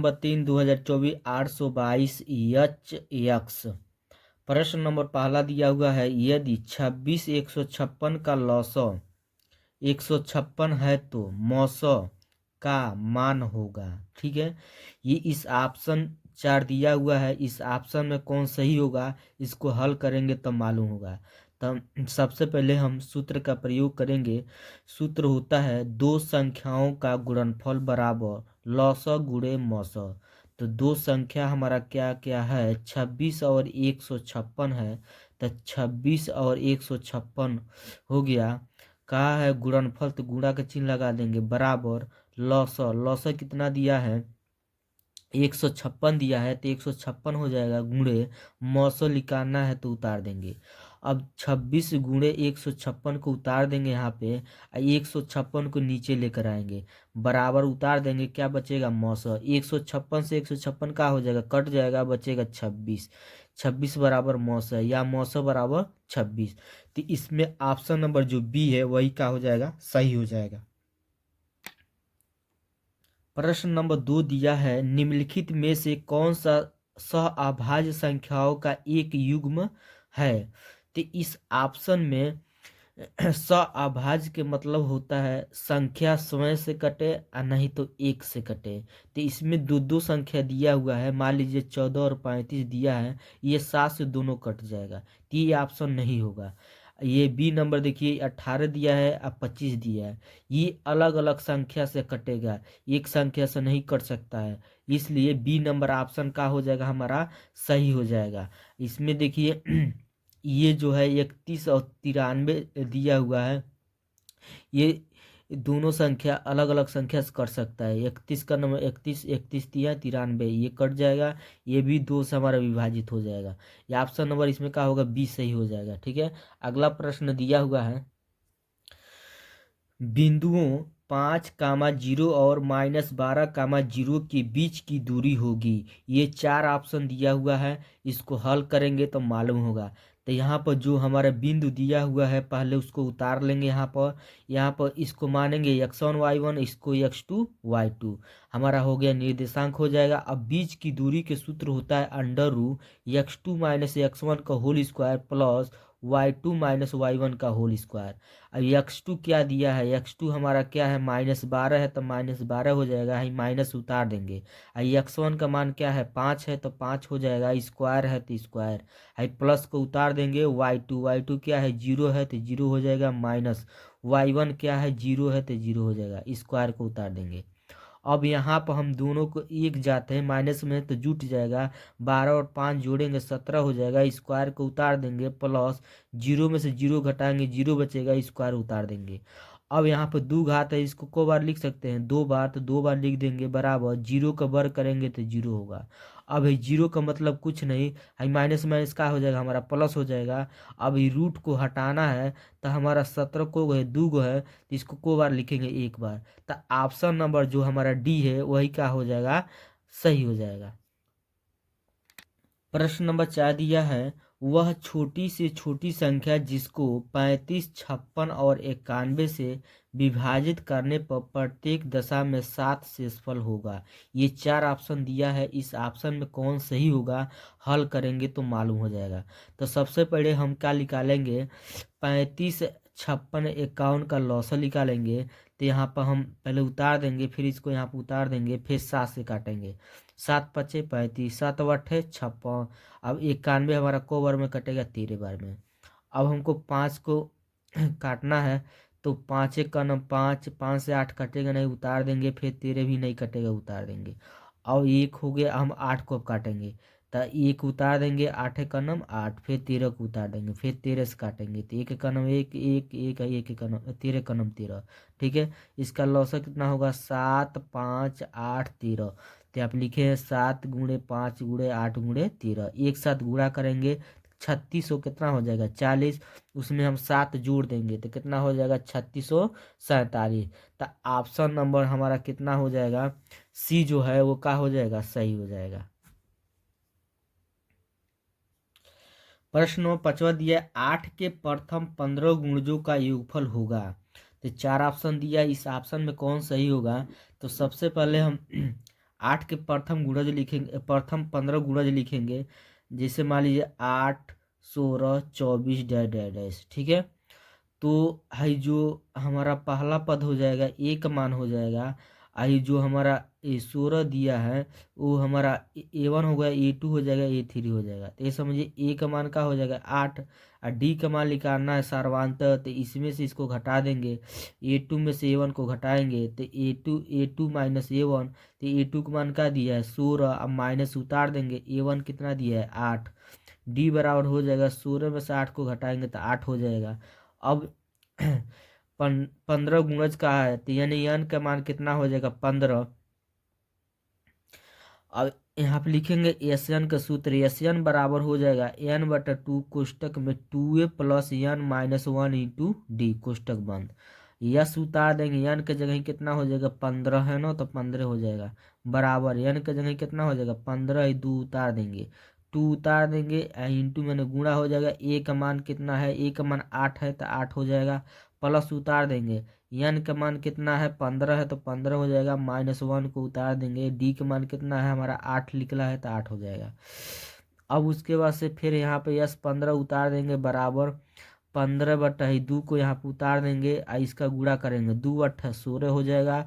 Number 3 2024 822 H x. प्रश्न number पहला दिया हुआ है, यदि 26 156 का लॉसो 156 है तो मौसो का मान होगा। ठीक है, ये इस ऑप्शन 4 दिया हुआ है, इस ऑप्शन में कौन सही होगा इसको हल करेंगे तब मालूम होगा। तो सबसे पहले हम सूत्र का प्रयोग करेंगे। सूत्र होता है दो संख्याओं का गुणनफल बराबर लॉसो गुणे मौसो। तो दो संख्या हमारा क्या क्या है, 26 और 156 है। तो 26 और 156 हो गया, कहा है गुणनफल तो गुणा का चिन्ह लगा देंगे, बराबर लॉसो। लॉसो कितना दिया है, 156 दिया है तो 156 हो जाएगा, गुणे मौसो निकालना है तो उतार देंगे। अब 26 गुणे 156 को उतार देंगे यहाँ पे, 156 को नीचे लेकर आएंगे, बराबर उतार देंगे, क्या बचेगा मौसो। 156 से 156 का हो जाएगा, कट जाएगा, बचेगा 26। 26 बराबर मौसो या मौसो बराबर 26। तो इसमें ऑप्शन नंबर जो बी है वही क्या हो जाएगा, सही हो जाएगा। प्रश्न नंबर 2 दिया है, निम्नलिखित में से कौन सा सहअभाज्य संख्याओं का एक युग्म है। तो इस ऑप्शन में सहअभाज्य के मतलब होता है संख्या स्वयं से कटे और नहीं तो एक से कटे। तो इसमें दो दो संख्या दिया हुआ है, मान लीजिए 14 और 35 दिया है, ये 7 से दोनों कट जाएगा, तो ये ऑप्शन नहीं होगा। ये बी नंबर देखिए 18 दिया है और 25 दिया है, ये अलग अलग संख्या से कटेगा, एक संख्या से नहीं कट सकता है, इसलिए बी नंबर ऑप्शन का हो जाएगा हमारा सही हो जाएगा। इसमें देखिए ये जो है 31 और 93 दिया हुआ है, ये दोनों संख्या अलग अलग संख्या से कट सकता है। 31 का नंबर 31 31 दिया, 93 ये कट जाएगा, ये भी 2 से हमारा विभाजित हो जाएगा। ये ऑप्शन नंबर इसमें क्या होगा, बी सही हो जाएगा। ठीक है, अगला प्रश्न दिया हुआ है, बिंदुओं 5, 0 और -12, 0 के बीच की दूरी होगी। ये 4 ऑप्शन दिया हुआ है, इसको हल करेंगे तो मालूम होगा। तो यहाँ पर जो हमारा बिंदु दिया हुआ है पहले उसको उतार लेंगे, यहाँ पर इसको मानेंगे x1 y1, इसको x2 y2, हमारा हो गया निर्देशांक हो जाएगा। अब बीच की दूरी के सूत्र होता है √x2 - x1 का whole square plus y2 - y1 का होल स्क्वायर। अब x2 क्या दिया है, x2 हमारा क्या है, -12 है तो -12 हो जाएगा, हम माइनस उतार देंगे। x1 का मान क्या है, 5 है तो 5 हो जाएगा, स्क्वायर है तो स्क्वायर, प्लस को उतार देंगे। y2 क्या है, 0 है तो 0 हो जाएगा, माइनस y1 क्या है, 0 है तो 0 हो जाएगा, स्क्वायर को उतार देंगे। अब यहाँ पर हम दोनों को एक जाते हैं, माइनस में तो जुट जाएगा, 12 और 5 जोड़ेंगे 17 हो जाएगा, स्क्वायर को उतार देंगे, प्लस 0 में से 0 घटाएंगे 0 बचेगा, स्क्वायर उतार देंगे। अब यहाँ पर 2 घात है, इसको को बार लिख सकते हैं, 2 बार, तो 2 बार लिख देंगे, बराबर 0 का वर्ग करेंगे तो 0 होगा। अब 0 का मतलब कुछ नहीं है, माइनस माइनस का हो जाएगा हमारा प्लस हो जाएगा। अब ये रूट को हटाना है तो हमारा 17 को है, 2 गो है, तो इसको को बार लिखेंगे, एक बार। तो ऑप्शन नंबर जो हमारा डी है वही क्या हो जाएगा, सही हो जाएगा। प्रश्न नंबर 4 दिया है, वह छोटी से छोटी संख्या जिसको 35, 56 और 91 से विभाजित करने पर प्रत्येक दशा में 7 शेषफल होगा। ये 4 ऑप्शन दिया है, इस ऑप्शन में कौन सही होगा हल करेंगे तो मालूम हो जाएगा। तो सबसे पहले हम क्या निकालेंगे, 35, 56, 51 का लॉसा निकालेंगे। तो यहाँ पर हम पहले उतार देंगे, फिर इसको यहाँ पर उतार देंगे, फिर 7 से काटेंगे, 7 पचे 35, 7 अठे 56। अब 91 हमारा को बार में कटेगा, 13 बार में। अब हमको 5 को काटना है, तो 5 एक का नम 5, 5 से 8 कटेगा नहीं, उतार देंगे, फिर 13 भी नहीं कटेगा, उतार देंगे। अब 1 हो गया, हम 8 को अब काटेंगे, तो 1 उतार देंगे, 8 एक का नम 8, फिर 13 को उतार देंगे, फिर 13 से काटेंगे, तो 1 का नम 1, 1, 1, 1 का नम 13 का नम 13। ठीक है, इसका लौसा कितना होगा, 7, 5, 8, 13। तो आप लिखे हैं 7 गुणे 5 गुणे 8 गुणे 13, एक साथ गुणा करेंगे 3600 कितना हो जाएगा, 40, उसमें हम 7 जोड़ देंगे तो कितना हो जाएगा, 3647। तो ऑप्शन नंबर हमारा कितना हो जाएगा, सी जो है वो क्या हो जाएगा, सही हो जाएगा। प्रश्न नंबर 5 दिया, 8 के प्रथम 15 गुणजों का योगफल होगा। तो 4 ऑप्शन दिया, इस ऑप्शन में कौन सही होगा। तो सबसे पहले हम 8 के प्रथम गुणज लिखेंगे, प्रथम 15 गुणज लिखेंगे। जैसे मान लीजिए 8, 16, 24 डैश डैश डैश, ठीक है। तो है जो हमारा पहला पद हो जाएगा ए का मान हो जाएगा। आई जो हमारा ए 16 दिया है वो हमारा A1 हो गया, A2 हो जाएगा, A3 हो जाएगा। तो ये समझिए ए का मान का हो जाएगा 8, और डी का मान निकालना है सार्वधातुक, तो इसमें से इसको घटा देंगे। A2 में से A1 को घटाएंगे तो A2 माइनस A1, तो A2 का मान का दिया है 16, अब माइनस उतार देंगे। A1 कितना दिया है 8, डी बराबर हो जाएगा 16 में से 8 को घटाएंगे तो 8 हो जाएगा। अब 15 गुणज का है तो यानी n का मान कितना हो जाएगा 15। अब यहाँ पे लिखेंगे एस एन का सूत्र, एस एन बराबर हो जाएगा n/2 कोष्टक में 2a plus n minus 1 into D कोष्टक बंद। यस उतार देंगे, n के जगह कितना हो जाएगा 15 है ना, तो 15 हो जाएगा बराबर n के जगह कितना हो जाएगा 15, 2 उतार देंगे, 2 उतार देंगे इंटू मैंने गुणा हो जाएगा। ए का मान कितना है, ए का मान 8 है तो 8 हो जाएगा, प्लस उतार देंगे। n का मान कितना है 15 है तो 15 हो जाएगा, माइनस 1 को उतार देंगे। डी का मान कितना है हमारा 8 निकला है तो 8 हो जाएगा। अब उसके बाद से फिर यहाँ पे यस 15 उतार देंगे बराबर 15/2 को यहाँ पे उतार देंगे, इसका गुणा करेंगे, 2 8 16 हो जाएगा,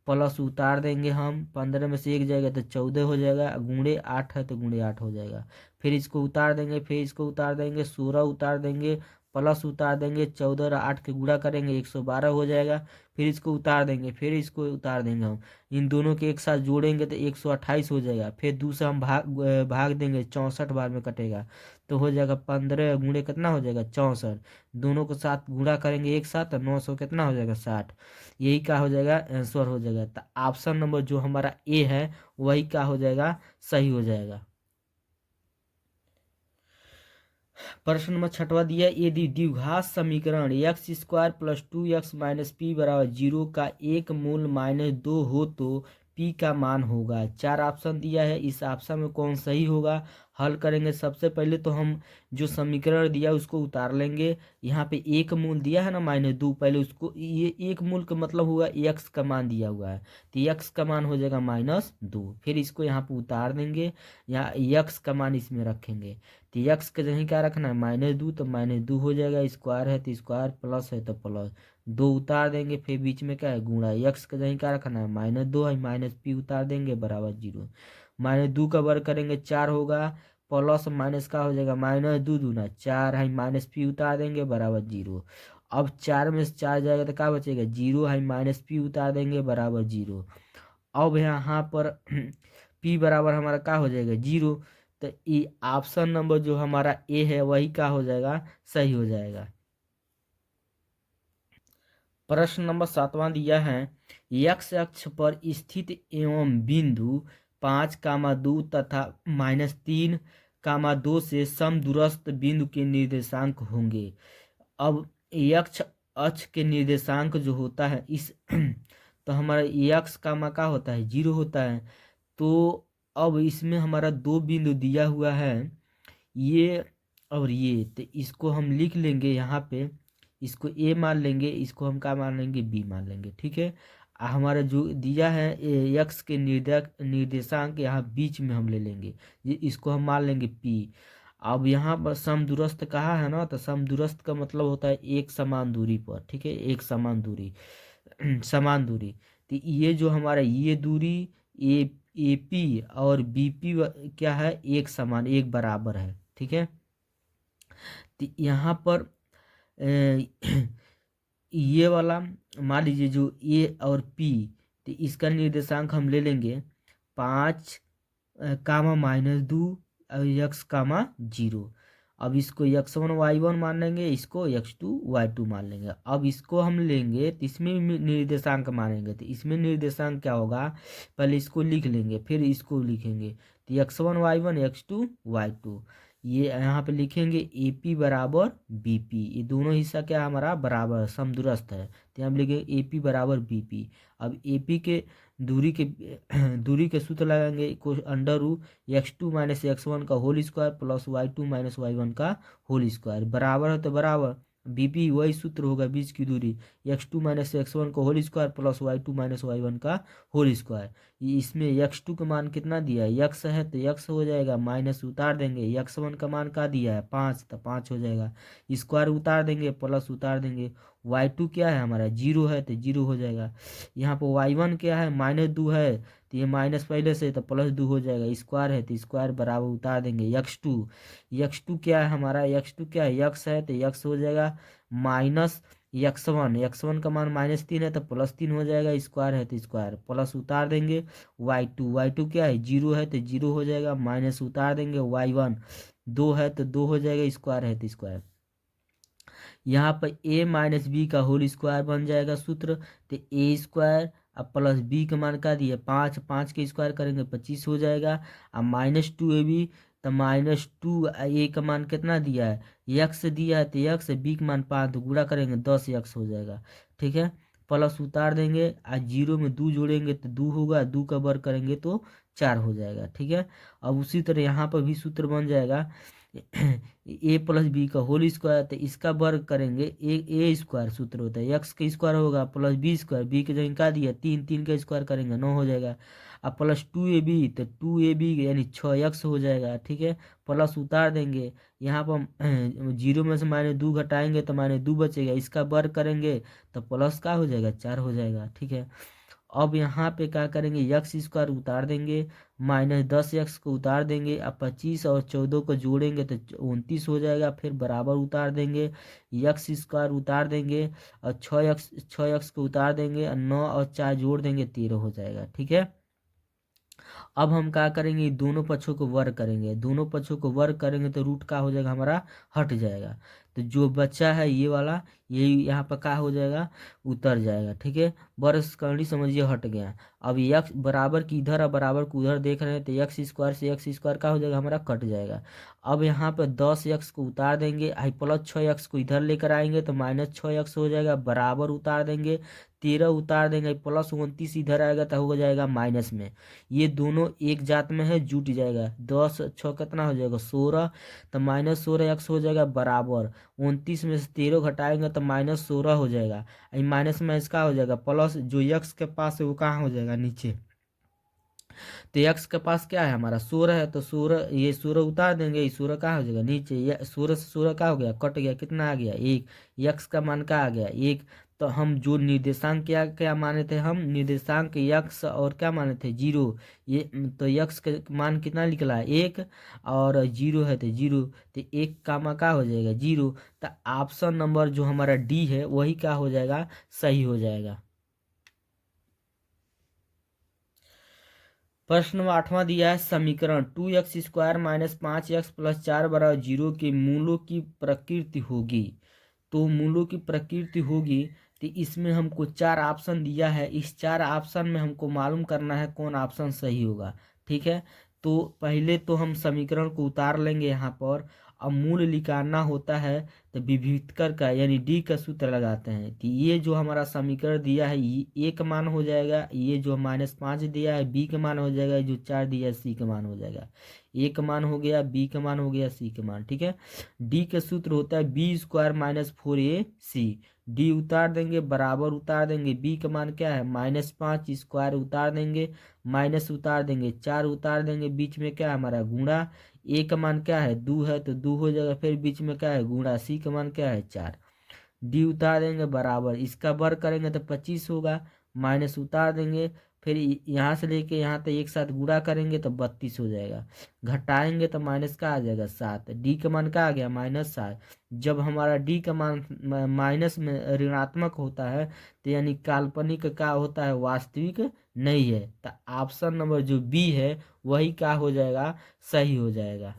प्लस उतार देंगे हम 15 में से 1 जाएगा तो 14 हो जाएगा, गुणे 8 है तो गुणे 8 हो जाएगा। फिर इसको उतार देंगे, फिर इसको उतार देंगे, 16 उतार देंगे, प्लस उतार देंगे 14 और 8 के गुणा करेंगे 112 हो जाएगा। फिर इसको उतार देंगे, फिर इसको उतार देंगे हम, इन दोनों के एक साथ जोड़ेंगे तो 128 हो जाएगा। फिर दूसरा हम भाग देंगे, 64 बार में कटेगा तो हो जाएगा 15 गुणे कितना हो जाएगा 64, दोनों को साथ गुणा करेंगे एक साथ तो 900 कितना हो जाएगा 60। यही क्या हो जाएगा आंसर हो जाएगा। तो ऑप्शन नंबर जो हमारा ए है वही क्या हो जाएगा सही हो जाएगा। प्रश्न नंबर 6वां दिया, यदि द्विघात समीकरण x² plus 2x minus P बराबर 0 का एक मूल -2 हो तो p का मान होगा। 4 ऑप्शन दिया है, इस ऑप्शन में कौन सही होगा हल करेंगे। सबसे पहले तो हम जो समीकरण दिया उसको उतार लेंगे। यहाँ पे एक मूल दिया है ना -2, पहले उसको, ये एक मूल का मतलब हुआ x का मान दिया हुआ है तो x का मान हो जाएगा -2। फिर इसको यहाँ पे उतार देंगे, यहाँ x का मान इसमें रखेंगे तो x का जगह क्या रखना है -2, तो -2 हो जाएगा, स्क्वायर है तो स्क्वायर, प्लस है तो प्लस, 2 उतार देंगे, फिर बीच में क्या है गुणा, x का जगह क्या रखना है -2 है, माइनस पी उतार देंगे बराबर 0, -2 का वर्ग करेंगे 4 होगा, प्लस माइनस का हो जाएगा -2 दूना 4 है, माइनस पी उतार देंगे बराबर 0। अब 4 में से 4 जाएगा तो क्या बचेगा 0 है, माइनस पी उतार देंगे बराबर 0। अब यहाँ पर p बराबर हमारा क्या हो जाएगा 0, तो ये ऑप्शन नंबर जो हमारा ए है वही क्या हो जाएगा सही हो जाएगा। प्रश्न नंबर 7वां दिया है, x अक्ष पर स्थित एवं बिंदु 5, 2 तथा -3, 2 से समदूरस्थ बिंदु के निर्देशांक होंगे। अब x अक्ष के निर्देशांक जो होता है इस तो हमारा x का मान क्या होता है 0 होता है। तो अब इसमें हमारा 2 बिंदु दिया हुआ है, ये और ये, तो इसको हम लिख लेंगे यहाँ पे, इसको ए मान लेंगे, इसको हम क्या मान लेंगे बी मान लेंगे, ठीक है। हमारा जो दिया है एक्स के निर्देशांक यहाँ बीच में हम ले लेंगे, ये इसको हम मान लेंगे पी। अब यहाँ पर समदूरस्थ कहा है ना, तो समदूरस्थ का मतलब होता है एक समान दूरी पर, ठीक है, एक समान दूरी समान दूरी। तो ये जो हमारा ये दूरी ए पी और बी पी क्या है एक समान एक बराबर है, ठीक है। तो यहाँ पर ये वाला मान लीजिए जो ए और पी, तो इसका निर्देशांक हम ले लेंगे 5, -2 और x, 0। अब इसको x1 y1 मान लेंगे, इसको x2 y2 मान लेंगे। अब इसको हम लेंगे तो इसमें निर्देशांक मानेंगे, तो इसमें निर्देशांक क्या होगा पहले इसको लिख लेंगे फिर इसको लिखेंगे, तो x1 y1 x2 y2, ये यहाँ पे लिखेंगे ए पी बराबर बी पी, ये दोनों हिस्सा क्या हमारा बराबर समदूरस्थ है, तो हम लिखेंगे ए पी बराबर बी पी। अब ए पी के दूरी के सूत्र लगाएंगे को √x2 माइनस x1 का whole square plus y2 minus y1 का होल स्क्वायर, बराबर है तो बराबर बीपी वही सूत्र होगा बीच की दूरी x2 माइनस x1 का whole square plus y2 minus y1 का होल स्क्वायर। इसमें x2 का मान कितना दिया है x है तो x हो जाएगा, माइनस उतार देंगे x1 का मान क्या दिया है 5 तो 5 हो जाएगा, स्क्वायर उतार देंगे प्लस उतार देंगे। y2 क्या है हमारा 0 है तो 0 हो जाएगा। यहाँ पर y1 क्या है -2 है तो ये माइनस पहले से तो +2 हो जाएगा, स्क्वायर है तो स्क्वायर बराबर उतार देंगे x2 क्या है हमारा x2 क्या है x है तो x हो जाएगा माइनस x1 का मान -3 है तो +3 हो जाएगा, स्क्वायर है तो स्क्वायर प्लस उतार देंगे। y2 क्या है 0 है तो 0 हो जाएगा, माइनस उतार देंगे। y1 2 है तो 2 हो जाएगा, स्क्वायर है तो स्क्वायर। यहाँ पर a माइनस बी का होल स्क्वायर बन जाएगा सूत्र, तो ए स्क्वायर अब प्लस बी का मान का दिया 5, 5 के स्क्वायर करेंगे 25 हो जाएगा। अब -2ab तो -2a का मान कितना दिया है x दिया है तो x, बी का मान 5 तो गुणा करेंगे 10x हो जाएगा, ठीक है। प्लस उतार देंगे, आज 0 में 2 जोड़ेंगे तो 2 होगा, 2 का वर्ग करेंगे तो 4 हो जाएगा, ठीक है। अब उसी तरह यहाँ पर भी सूत्र बन जाएगा ए प्लस बी का होल स्क्वायर, तो इसका वर्ग करेंगे ए स्क्वायर सूत्र होता है, एक्स का स्क्वायर होगा प्लस बी स्क्वायर, बी के जगह क्या दिया 3, 3 का स्क्वायर करेंगे 9 हो जाएगा। अब प्लस 2ab तो 2ab यानी 6x हो जाएगा, ठीक है। प्लस उतार देंगे, यहाँ पर 0 में से -2 घटाएंगे तो -2 बचेगा, इसका वर्ग करेंगे तो प्लस का हो जाएगा 4 हो जाएगा, ठीक है। अब यहाँ पे क्या करेंगे एक्स स्क्वायर उतार देंगे, -10x को उतार देंगे, अब 25 और 14 को जोड़ेंगे तो 29 हो जाएगा, फिर बराबर उतार देंगे, एक्स स्क्वायर उतार देंगे और 6x को उतार देंगे और 9 और 4 जोड़ देंगे 13 हो जाएगा, ठीक है। अब हम क्या करेंगे दोनों पक्षों को वर्ग करेंगे, दोनों पक्षों को वर्ग करेंगे तो रूट का हो जाएगा हमारा हट जाएगा, तो जो बच्चा है ये वाला यही यहाँ पर क्या हो जाएगा उतर जाएगा, ठीक है। वर्ग करनी समझिए हट गया। अब एक्स बराबर की इधर और बराबर को उधर देख रहे हैं तो एक्स स्क्वायर से एक्स स्क्वायर का हो जाएगा हमारा कट जाएगा। अब यहाँ पर 10x को उतार देंगे, आई प्लस 6x को इधर लेकर आएंगे तो -6x हो जाएगा, बराबर उतार देंगे, 13 उतार देंगे, प्लस 29 इधर आएगा तो हो जाएगा माइनस में, ये दोनों एक जात में है जुट जाएगा, 10 6 कितना हो जाएगा 16, तो -16x हो जाएगा बराबर 29 में से 13 घटाएंगे तो -16 हो जाएगा, माइनस में इसका हो जाएगा प्लस, जो x के पास है वो कहाँ हो जाएगा नीचे, तो x के पास क्या है हमारा 16 है तो 16 ये 16 उतार देंगे, ये 16 कहाँ हो जाएगा नीचे, ये 16 से 16 क्या हो गया कट गया, कितना आ गया 1, x का मान क्या आ गया 1। तो हम जो निर्देशांक क्या क्या माने थे, हम निर्देशांक x और क्या माने थे 0, ये तो x का मान कितना निकला है 1 और 0 है तो 0, तो 1 का मान क्या हो जाएगा 0, तो ऑप्शन नंबर जो हमारा डी है वही क्या हो जाएगा सही हो जाएगा। प्रश्न 8वां दिया है समीकरण 2x² माइनस 5x प्लस 4 बराबर 0 के मूलों की प्रकृति होगी। तो मूलों की प्रकृति होगी तो इसमें हमको 4 ऑप्शन दिया है, इस 4 ऑप्शन में हमको मालूम करना है कौन ऑप्शन सही होगा, ठीक है। तो पहले तो हम समीकरण को उतार लेंगे यहाँ पर, अब मूल निकालना होता है तो विभीतकर का यानी डी का सूत्र लगाते हैं, कि ये जो हमारा समीकरण दिया है ये A का मान हो जाएगा, ये जो -5 दिया है B का मान हो जाएगा, जो 4 दिया है C का मान हो जाएगा, A का मान हो गया, B का मान हो गया, C का मान, ठीक है। D का सूत्र होता है B² - 4AC, डी उतार देंगे बराबर उतार देंगे, बी का मान क्या है -5, स्क्वायर उतार देंगे, माइनस उतार देंगे 4 उतार देंगे, बीच में क्या है हमारा गुणा, ए का मान क्या है 2 है तो 2 हो जाएगा, फिर बीच में क्या है गुणा, सी का मान क्या है 4, डी उतार देंगे बराबर, इसका वर्ग करेंगे तो 25 होगा, माइनस उतार देंगे, फिर यहाँ से लेके यहाँ तक एक साथ गुणा करेंगे तो 32 हो जाएगा, घटाएंगे तो माइनस का आ जाएगा 7, डी का मान का आ गया -7। जब हमारा डी का मान माइनस में ऋणात्मक होता है तो यानी काल्पनिक का होता है वास्तविक नहीं है, तो ऑप्शन नंबर जो बी है वही क्या हो जाएगा सही हो जाएगा।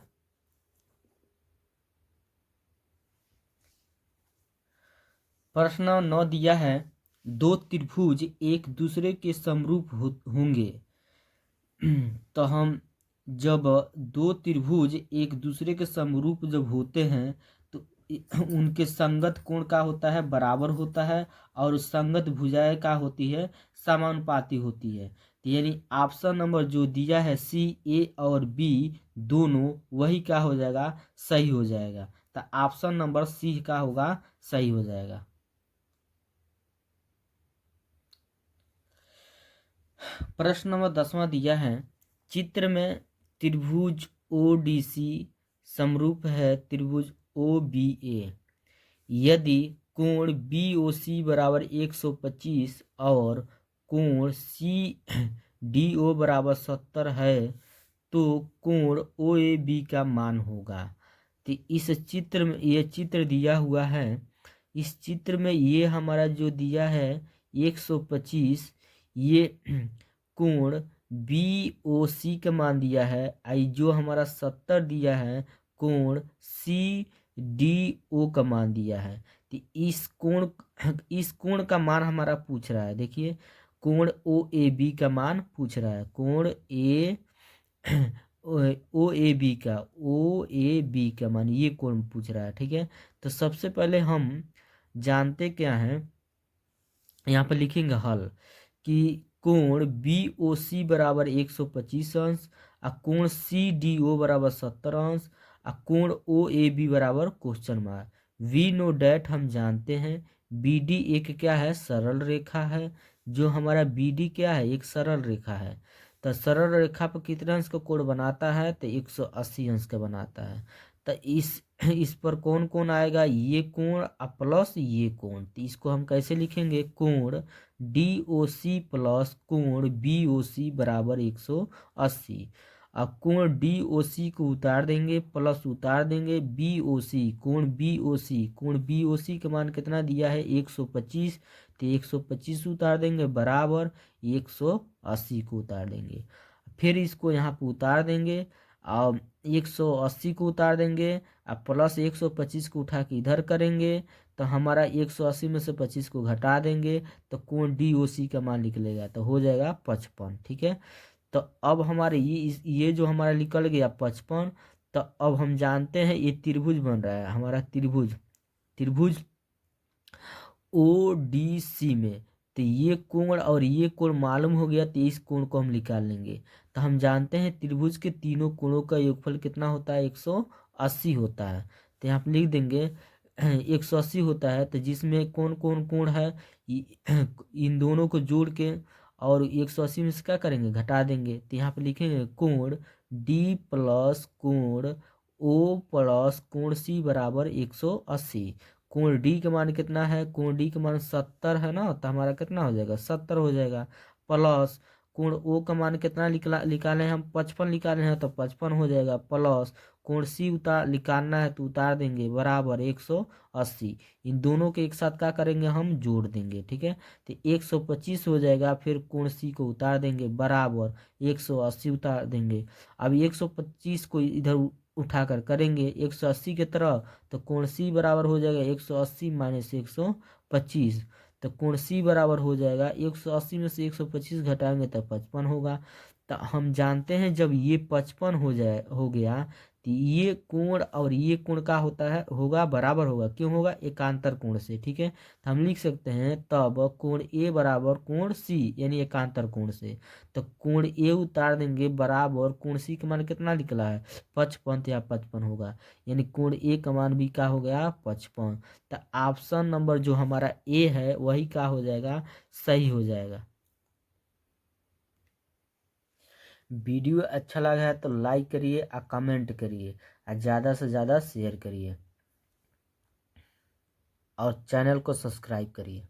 प्रश्न 9 दिया है दो त्रिभुज एक दूसरे के समरूप होंगे। तो हम जब दो त्रिभुज एक दूसरे के समरूप जब होते हैं तो उनके संगत कोण का होता है बराबर होता है, और संगत भुजाएं का होती है समानुपाती होती है, तो यानी ऑप्शन नंबर जो दिया है सी, ए और बी दोनों वही क्या हो जाएगा सही हो जाएगा। तो ऑप्शन नंबर सी का होगा सही हो जाएगा। प्रश्न नंबर 10वां दिया है, चित्र में त्रिभुज ओडीसी समरूप है त्रिभुज ओबीए यदि कोण बीओसी बराबर 125 और कोण सीडीओ बराबर 70 है तो कोण ओएबी का मान होगा। तो इस चित्र में ये चित्र दिया हुआ है, इस चित्र में ये हमारा जो दिया है 125, ये कोण बीओसी का मान दिया है, आई जो हमारा 70 दिया है कोण सीडीओ का मान दिया है। तो इस कोण का मान हमारा पूछ रहा है। देखिए कोण ओ ए बी का मान पूछ रहा है, कोण ओ ए बी का मान ये कोण पूछ रहा है। ठीक है, तो सबसे पहले हम जानते क्या हैं, यहाँ पर लिखेंगे हल कि कोण बी ओ सी बराबर 125 अंश और कोण सी डी ओ बराबर 70 अंश और कोण ओ ए बी बराबर question mark. We know that हम जानते हैं बी डी एक क्या है, सरल रेखा है। जो हमारा बी डी क्या है, एक सरल रेखा है। तो सरल रेखा पर कितने अंश का कोण बनाता है, तो 180 अंश का बनाता है। तो इस पर कौन कौन आएगा, ये कोण प्लस ये कोण। तो इसको हम कैसे लिखेंगे, कोण डी ओ सी प्लस कोण बी ओ सी बराबर 180। अब कोण डी ओ सी को उतार देंगे, प्लस उतार देंगे बी ओ सी, कोण बी ओ सी, कोण बी ओ सी का मान कितना दिया है 125, तो 125 उतार देंगे बराबर 180 को उतार देंगे। फिर इसको यहाँ पर उतार देंगे और 180 को उतार देंगे और प्लस 125 को उठा के इधर करेंगे तो हमारा 180 में से 25 को घटा देंगे तो कोण डी ओ सी का मान निकलेगा, तो हो जाएगा 55। ठीक है, तो अब हमारे ये जो हमारा निकल गया 55। तो अब हम जानते हैं ये त्रिभुज बन रहा है हमारा, त्रिभुज ओ डी सी में। तो ये कोण और ये कोण मालूम हो गया, तो इस कोण को हम निकाल लेंगे। तो हम जानते हैं त्रिभुज के तीनों कोणों का योगफल कितना होता है, 180 होता है। तो यहाँ पर लिख देंगे 180 होता है, तो जिसमें कौन कौन कोण है इन दोनों को जोड़ के और 180 में से क्या करेंगे, घटा देंगे। तो यहाँ पे लिखेंगे कोण डी प्लस कोण ओ प्लस कोण सी बराबर 180। कोण डी का मान कितना है, कोण डी का मान 70 है ना, तो हमारा कितना हो जाएगा 70 हो जाएगा, प्लस कोण ओ का मान कितना निकाले हैं हम 55 निकाले हैं तो 55 हो जाएगा, प्लस कोण सी निकालना है तो उतार देंगे बराबर 180। इन दोनों के एक साथ क्या करेंगे, हम जोड़ देंगे। ठीक है, तो 125 हो जाएगा, फिर कोण सी को उतार देंगे बराबर 180 उतार देंगे। अब 125 को इधर उठाकर करेंगे 180 की तरह, तो कोण सी बराबर हो जाएगा 180 माइनस 125। तो कोण सी बराबर हो जाएगा 180 में से 125 घटाएंगे तो 55 होगा। तो हम जानते हैं जब ये 55 हो गया तो ये कोण और ये कोण का होता है, होगा बराबर होगा, क्यों होगा, एकांतर कोण से। ठीक है, तो हम लिख सकते हैं तब कोण ए बराबर कोण सी यानी एकांतर कोण से। तो कोण ए उतार देंगे बराबर कोण सी का मान कितना निकला है 55, या 55 होगा, यानी कोण ए का मान भी क्या हो गया 55। तो ऑप्शन नंबर जो हमारा ए है वही क्या हो जाएगा, सही हो जाएगा। वीडियो अच्छा लगा है तो लाइक करिए और कमेंट करिए और ज़्यादा से ज़्यादा शेयर करिए और चैनल को सब्सक्राइब करिए।